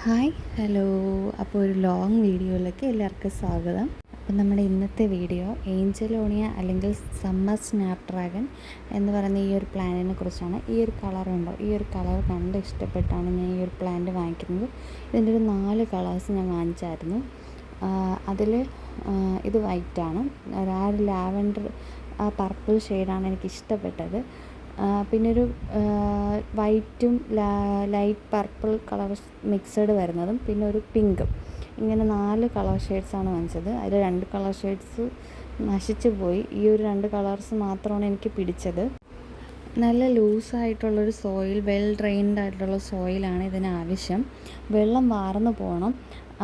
Hi hello. അപ്പോൾ ഒരു long വീഡിയോയിലേക്ക് എല്ലാവർക്കും സ്വാഗതം. അപ്പോൾ നമ്മുടെ ഇന്നത്തെ വീഡിയോ ഏഞ്ചലോണിയ അല്ലെങ്കിൽ സമ്മർ സ്നാപ് ഡ്രാഗൺ എന്ന് പറയുന്ന ഈ ഒരു പ്ലാന്റിനെ കുറിച്ചാണ്. ഈ ഒരു കളറുണ്ടോ, ഈ ഒരു കളർ കണ്ട് ഇഷ്ടപ്പെട്ടാണ് ഞാൻ ഈ ഒരു പ്ലാന്റ് വാങ്ങിക്കുന്നത്. ഇതിൻ്റെ ഒരു 4 കളേഴ്സ് ഞാൻ വാങ്ങിച്ചായിരുന്നു. അതിൽ ഇത് വൈറ്റാണ്, ആ ഒരു ലാവൻഡർ പർപ്പിൾ ഷെയ്ഡാണ് എനിക്ക് ഇഷ്ടപ്പെട്ടത്. പിന്നെ ഒരു വൈറ്റും ലൈറ്റ് പർപ്പിൾ കളർ മിക്സഡ് വരുന്നതും പിന്നെ ഒരു പിങ്കും, ഇങ്ങനെ 4 കളർ ഷെയ്ഡ്സാണ് വാങ്ങിച്ചത്. അതിൽ 2 കളർ ഷെയ്ഡ്സ് നശിച്ചു പോയി. ഈ ഒരു 2 കളേഴ്സ് മാത്രമാണ് എനിക്ക് പിടിച്ചത്. നല്ല ലൂസായിട്ടുള്ളൊരു സോയിൽ, വെൽ ഡ്രെയിൻഡ് ആയിട്ടുള്ള സോയിലാണ് ഇതിന് ആവശ്യം. വെള്ളം വാർന്നു പോകണം.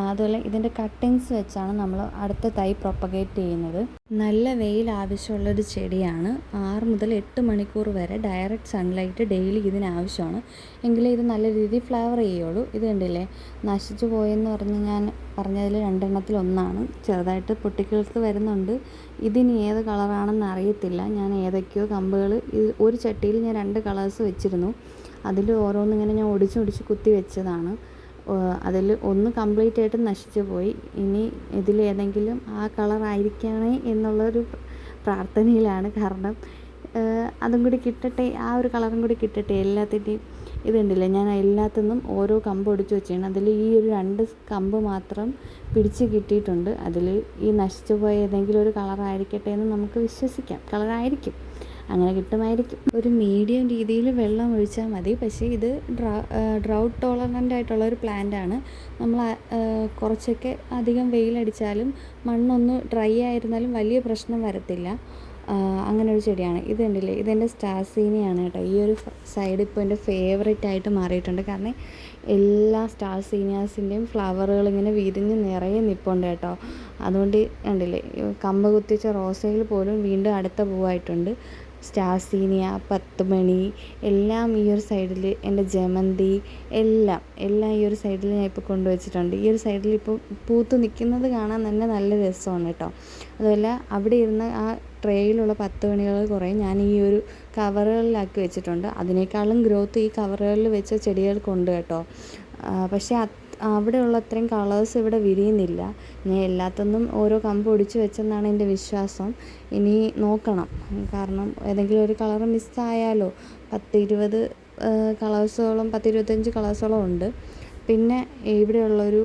അതുപോലെ ഇതിൻ്റെ കട്ടിങ്സ് വെച്ചാണ് നമ്മൾ അടുത്ത തൈ പ്രൊപ്പഗേറ്റ് ചെയ്യുന്നത്. നല്ല വെയിൽ ആവശ്യമുള്ളൊരു ചെടിയാണ്. 6 മുതൽ 8 മണിക്കൂർ വരെ ഡയറക്റ്റ് സൺലൈറ്റ് ഡെയിലി ഇതിന് ആവശ്യമാണ്. എങ്കിലേ ഇത് നല്ല രീതിയിൽ ഫ്ലവർ ചെയ്യുള്ളൂ. ഇത് കണ്ടില്ലേ, നശിച്ചു പോയെന്ന് പറഞ്ഞ് ഞാൻ പറഞ്ഞതിൽ 2 എണ്ണത്തിൽ ഒന്നാണ്. ചെറുതായിട്ട് പൊട്ടിക്കിളിർത്ത് വരുന്നുണ്ട്. ഇതിന് ഏത് കളറാണെന്ന് അറിയത്തില്ല. ഞാൻ ഏതൊക്കെയോ കമ്പുകൾ, ഒരു ചട്ടിയിൽ ഞാൻ 2 കളേഴ്സ് വെച്ചിരുന്നു. അതിൽ ഓരോന്നിങ്ങനെ ഞാൻ ഒടിച്ച് കുത്തി വെച്ചതാണ്. അതിൽ ഒന്ന് കംപ്ലീറ്റ് ആയിട്ട് നശിച്ചു പോയി. ഇനി ഇതിലേതെങ്കിലും ആ കളറായിരിക്കണേ എന്നുള്ളൊരു പ്രാർത്ഥനയിലാണ്. കാരണം അതും കൂടി കിട്ടട്ടെ, ആ ഒരു കളറും കൂടി കിട്ടട്ടെ എല്ലാത്തിൻ്റെയും. ഇതുണ്ടല്ലേ, ഞാൻ എല്ലാത്തിനും ഓരോ കമ്പ് ഒടിച്ച് വെച്ചാണ്. അതിൽ ഈ ഒരു 2 കമ്പ് മാത്രം പിടിച്ച് കിട്ടിയിട്ടുണ്ട്. അതിൽ ഈ നശിച്ചു പോയ ഏതെങ്കിലും ഒരു കളറായിരിക്കട്ടെ എന്ന് നമുക്ക് വിശ്വസിക്കാം. കളറായിരിക്കും, അങ്ങനെ കിട്ടുമായിരിക്കും. ഒരു മീഡിയം രീതിയിൽ വെള്ളം ഒഴിച്ചാൽ മതി. പക്ഷേ ഇത് ഡ്രൗട്ട് ടോളറൻ്റ് ആയിട്ടുള്ളൊരു പ്ലാന്റാണ്. നമ്മൾ കുറച്ചൊക്കെ അധികം വെയിലടിച്ചാലും മണ്ണൊന്ന് ഡ്രൈ ആയിരുന്നാലും വലിയ പ്രശ്നം വരത്തില്ല. അങ്ങനെ ഒരു ചെടിയാണ്. ഇത് കണ്ടില്ലേ, ഇതെൻ്റെ സ്റ്റാർസീനിയാണ് കേട്ടോ. ഈ ഒരു സൈഡ് ഇപ്പോൾ എൻ്റെ ഫേവറേറ്റ് ആയിട്ട് മാറിയിട്ടുണ്ട്. കാരണം എല്ലാ സ്റ്റാർസീനിയാസിൻ്റെയും ഫ്ലവറുകൾ ഇങ്ങനെ വിരിഞ്ഞ് നിറയെ നിൽപ്പുണ്ട് കേട്ടോ. അതുകൊണ്ട് കണ്ടില്ലേ, കമ്പ് കുത്തിച്ച റോസയിൽ പോലും വീണ്ടും അടുത്ത പൂവായിട്ടുണ്ട്. സ്റ്റാർസീനിയ, 10 മണി എല്ലാം ഈ ഒരു സൈഡിൽ, എൻ്റെ ജമന്തി എല്ലാം ഈ ഒരു സൈഡിൽ ഞാൻ ഇപ്പോൾ കൊണ്ടുവച്ചിട്ടുണ്ട്. ഈ ഒരു സൈഡിൽ ഇപ്പോൾ പൂത്ത് നിൽക്കുന്നത് കാണാൻ തന്നെ നല്ല രസമാണ് കേട്ടോ. അതുപോലെ അവിടെ ഇരുന്ന ആ ട്രേയിലുള്ള 10 മണികൾ കുറേ ഞാൻ ഈ ഒരു കവറുകളിലാക്കി വെച്ചിട്ടുണ്ട്. അതിനേക്കാളും ഗ്രോത്ത് ഈ കവറുകളിൽ വെച്ച ചെടികൾക്കുണ്ട് കേട്ടോ. പക്ഷേ അവിടെയുള്ള അത്രയും കളേഴ്സ് ഇവിടെ വിരിയുന്നില്ല. ഞാൻ എല്ലാത്തൊന്നും ഓരോ കമ്പ് ഒടിച്ച് വെച്ചെന്നാണ് എൻ്റെ വിശ്വാസം. ഇനി നോക്കണം, കാരണം ഏതെങ്കിലും ഒരു കളർ മിസ്സായാലോ. 10-20 കളേഴ്സോളം, 10-25 കളേഴ്സോളം ഉണ്ട്. പിന്നെ ഇവിടെയുള്ളൊരു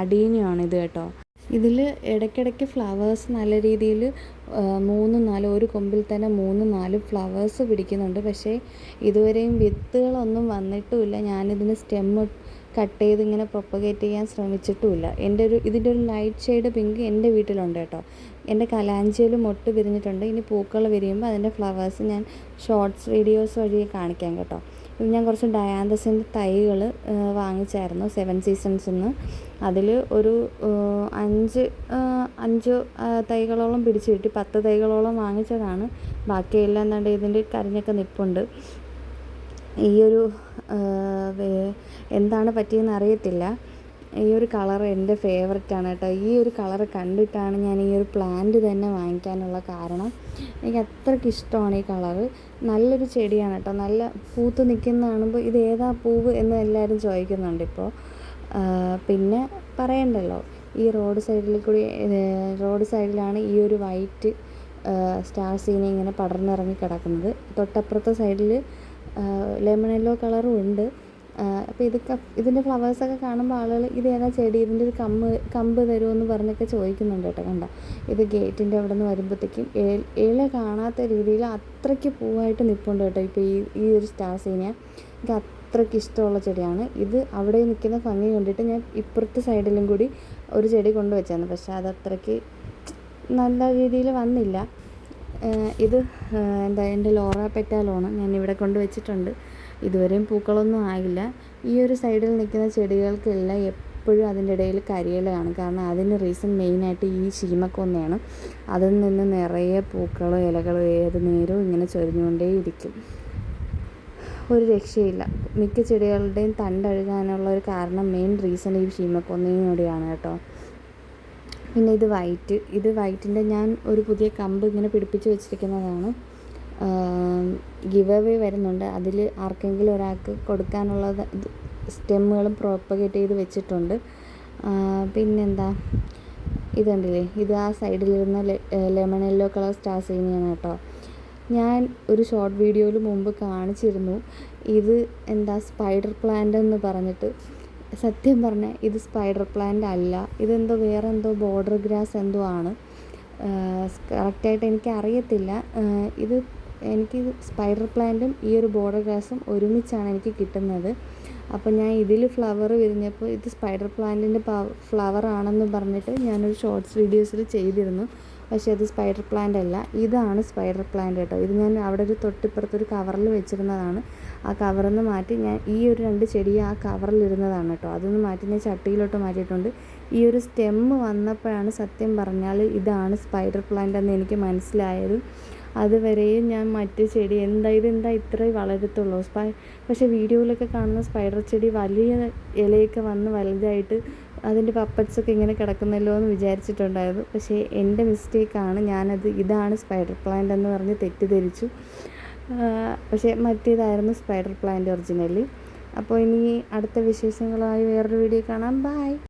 അഡീനിയാണ് ഇത് കേട്ടോ. ഇതിൽ ഇടയ്ക്കിടയ്ക്ക് ഫ്ലവേഴ്സ് നല്ല രീതിയിൽ 3-4, ഒരു കൊമ്പിൽ തന്നെ 3-4 ഫ്ലവേഴ്സ് പിടിക്കുന്നുണ്ട്. പക്ഷേ ഇതുവരെയും വിത്തുകളൊന്നും വന്നിട്ടുമില്ല. ഞാനിതിന് സ്റ്റെമ്മ് കട്ട് ചെയ്ത് ഇങ്ങനെ പ്രൊപ്പഗേറ്റ് ചെയ്യാൻ ശ്രമിച്ചിട്ടുമില്ല. ഇതിൻ്റെ ഒരു ലൈറ്റ് ഷെയ്ഡ് പിങ്ക് എൻ്റെ വീട്ടിലുണ്ട് കേട്ടോ. എൻ്റെ കലാഞ്ചിയിൽ മൊട്ട് വിരിഞ്ഞിട്ടുണ്ട്. ഇനി പൂക്കൾ വിരിയുമ്പോൾ അതിൻ്റെ ഫ്ലവേഴ്സ് ഞാൻ ഷോർട്സ് വീഡിയോസ് വഴി കാണിക്കാം കേട്ടോ. ഞാൻ കുറച്ച് ഡയാന്തസിൻ്റെ തൈകൾ വാങ്ങിച്ചായിരുന്നു 7 സീസൺസിൽ നിന്ന്. അതിൽ ഒരു 5 തൈകളോളം പിടിച്ച് കിട്ടി. 10 തൈകളോളം വാങ്ങിച്ചതാണ്. ബാക്കിയെല്ലാം എന്താണ്ട് ഇതിൻ്റെ കരിഞ്ഞൊക്കെ നിൽപ്പുണ്ട്. ഈ ഒരു എന്താണ് പറ്റിയെന്ന് അറിയത്തില്ല. ഈ ഒരു കളർ എൻ്റെ ഫേവററ്റാണ് കേട്ടോ. ഈ ഒരു കളർ കണ്ടിട്ടാണ് ഞാൻ ഈ ഒരു പ്ലാന്റ് തന്നെ വാങ്ങിക്കാനുള്ള കാരണം. എനിക്ക് അത്രയ്ക്ക് ഇഷ്ടമാണ് ഈ കളറ്. നല്ലൊരു ചെടിയാണ് കേട്ടോ. നല്ല പൂത്ത് നിൽക്കുന്ന കാണുമ്പോൾ ഇത് ഏതാ പൂവ് എന്ന് എല്ലാവരും ചോദിക്കുന്നുണ്ട് ഇപ്പോൾ. പിന്നെ പറയണ്ടല്ലോ, ഈ റോഡ് സൈഡിലാണ് ഈ ഒരു വൈറ്റ് സ്റ്റാർസീന ഇങ്ങനെ പടർന്നിറങ്ങി കിടക്കുന്നത്. തൊട്ടപ്പുറത്തെ സൈഡിൽ ലെമൺ യെല്ലോ കളറും ഉണ്ട്. അപ്പോൾ ഇതിൻ്റെ ഫ്ലവേഴ്സൊക്കെ കാണുമ്പോൾ ആളുകൾ ഇതേതാ ചെടി, ഇതിൻ്റെ ഒരു കമ്പ് തരുമെന്ന് പറഞ്ഞൊക്കെ ചോദിക്കുന്നുണ്ട് കേട്ടോ. കണ്ട, ഇത് ഗേറ്റിൻ്റെ അവിടെ നിന്ന് വരുമ്പോഴത്തേക്കും ഇല കാണാത്ത രീതിയിൽ അത്രയ്ക്ക് പൂവായിട്ട് നിൽപ്പുണ്ട് കേട്ടോ. ഇപ്പോൾ ഈ ഒരു സ്റ്റാർസീനിയ എനിക്ക് അത്രയ്ക്ക് ഇഷ്ടമുള്ള ചെടിയാണ്. ഇത് അവിടെ നിൽക്കുന്ന ഭംഗി കണ്ടിട്ട് ഞാൻ ഇപ്പുറത്തെ സൈഡിലും കൂടി ഒരു ചെടി കൊണ്ടുവച്ചായിരുന്നു. പക്ഷേ അത് അത്രയ്ക്ക് നല്ല രീതിയിൽ വന്നില്ല. ഇത് എൻ്റെ ലോറ പെറ്റാലോണ് ഞാനിവിടെ കൊണ്ടുവച്ചിട്ടുണ്ട്. ഇതുവരെയും പൂക്കളൊന്നും ആയില്ല. ഈ ഒരു സൈഡിൽ നിൽക്കുന്ന ചെടികൾക്കെല്ലാം എപ്പോഴും അതിൻ്റെ ഇടയിൽ കരിയിലയാണ്. കാരണം അതിന് റീസൺ മെയിനായിട്ട് ഈ ശീമക്കൊന്നയാണ്. അതിൽ നിന്ന് നിറയെ പൂക്കളും ഇലകളും ഏത് നേരവും ഇങ്ങനെ ചൊരിഞ്ഞുകൊണ്ടേയിരിക്കും. ഒരു രക്ഷയില്ല. മിക്ക ചെടികളുടെയും തണ്ടഴുകാനുള്ള ഒരു കാരണം, മെയിൻ റീസൺ ഈ ശീമക്കൊന്നയോടെയാണ് കേട്ടോ. പിന്നെ ഇത് വൈറ്റിൻ്റെ ഞാൻ ഒരു പുതിയ കമ്പ് ഇങ്ങനെ പിടിപ്പിച്ച് വെച്ചിരിക്കുന്നതാണ്. ഗിവ് അവേ വരുന്നുണ്ട്. അതിൽ ആർക്കെങ്കിലും ഒരാൾക്ക് കൊടുക്കാനുള്ളത് സ്റ്റെമ്മുകളും പ്രൊപ്പഗേറ്റ് ചെയ്ത് വെച്ചിട്ടുണ്ട്. പിന്നെന്താ, ഇത് കണ്ടില്ലേ, ഇത് ആ സൈഡിലിരുന്ന ലെമൺ യെല്ലോ കളർ സ്റ്റാർസീനിയാണ് കേട്ടോ. ഞാൻ ഒരു ഷോർട്ട് വീഡിയോയിൽ മുമ്പ് കാണിച്ചിരുന്നു ഇത് എന്താ സ്പൈഡർ പ്ലാന്റ് എന്ന് പറഞ്ഞിട്ട്. സത്യം പറഞ്ഞാൽ ഇത് സ്പൈഡർ പ്ലാന്റ് അല്ല, ഇതെന്തോ വേറെ എന്തോ ബോർഡർ ഗ്രാസ് എന്തോ ആണ്. കറക്റ്റായിട്ട് എനിക്ക് അറിയത്തില്ല. എനിക്ക് സ്പൈഡർ പ്ലാന്റും ഈ ഒരു ബോർഡർ ഗ്രാസും ഒരുമിച്ചാണ് എനിക്ക് കിട്ടുന്നത്. അപ്പോൾ ഞാൻ ഇതിൽ ഫ്ലവർ വിരിഞ്ഞപ്പോൾ ഇത് സ്പൈഡർ പ്ലാന്റിൻ്റെ ഫ്ലവർ ആണെന്ന് പറഞ്ഞിട്ട് ഞാനൊരു ഷോർട്സ് വീഡിയോസിൽ ചെയ്തിരുന്നു. പക്ഷേ അത് സ്പൈഡർ പ്ലാന്റ് അല്ല, ഇതാണ് സ്പൈഡർ പ്ലാന്റ് കേട്ടോ. ഇത് ഞാൻ അവിടെ ഒരു തൊട്ടിപ്പുറത്തൊരു കവറിൽ വെച്ചിരുന്നതാണ്. ആ കവറിൽ നിന്ന് മാറ്റി ഞാൻ ഈ ഒരു 2 ചെടി ആ കവറിലിരുന്നതാണ് കേട്ടോ. അതൊന്ന് മാറ്റി ഞാൻ ചട്ടിയിലോട്ട് മാറ്റിയിട്ടുണ്ട്. ഈ ഒരു സ്റ്റെമ്മ് വന്നപ്പോഴാണ് സത്യം പറഞ്ഞാൽ ഇതാണ് സ്പൈഡർ പ്ലാന്റ് എന്ന് എനിക്ക് മനസ്സിലായത്. അതുവരെയും ഞാൻ മറ്റു ചെടി ഇതെന്താ ഇത്രയും വളരത്തുള്ളൂ. പക്ഷേ വീഡിയോയിലൊക്കെ കാണുന്ന സ്പൈഡർ ചെടി വലിയ ഇലയൊക്കെ വന്ന് വലുതായിട്ട് അതിൻ്റെ പപ്പറ്റ്സൊക്കെ ഇങ്ങനെ കിടക്കുന്നല്ലോ എന്ന് വിചാരിച്ചിട്ടുണ്ടായിരുന്നു. പക്ഷേ എൻ്റെ മിസ്റ്റേക്കാണ്, ഇതാണ് സ്പൈഡർ പ്ലാന്റ് എന്ന് പറഞ്ഞ് തെറ്റിദ്ധരിച്ചു. പക്ഷേ മറ്റേതായിരുന്നു സ്പൈഡർ പ്ലാന്റ് ഒറിജിനലി. അപ്പോൾ ഇനി അടുത്ത വിശേഷങ്ങളായി വേറൊരു വീഡിയോ കാണാം. ബൈ.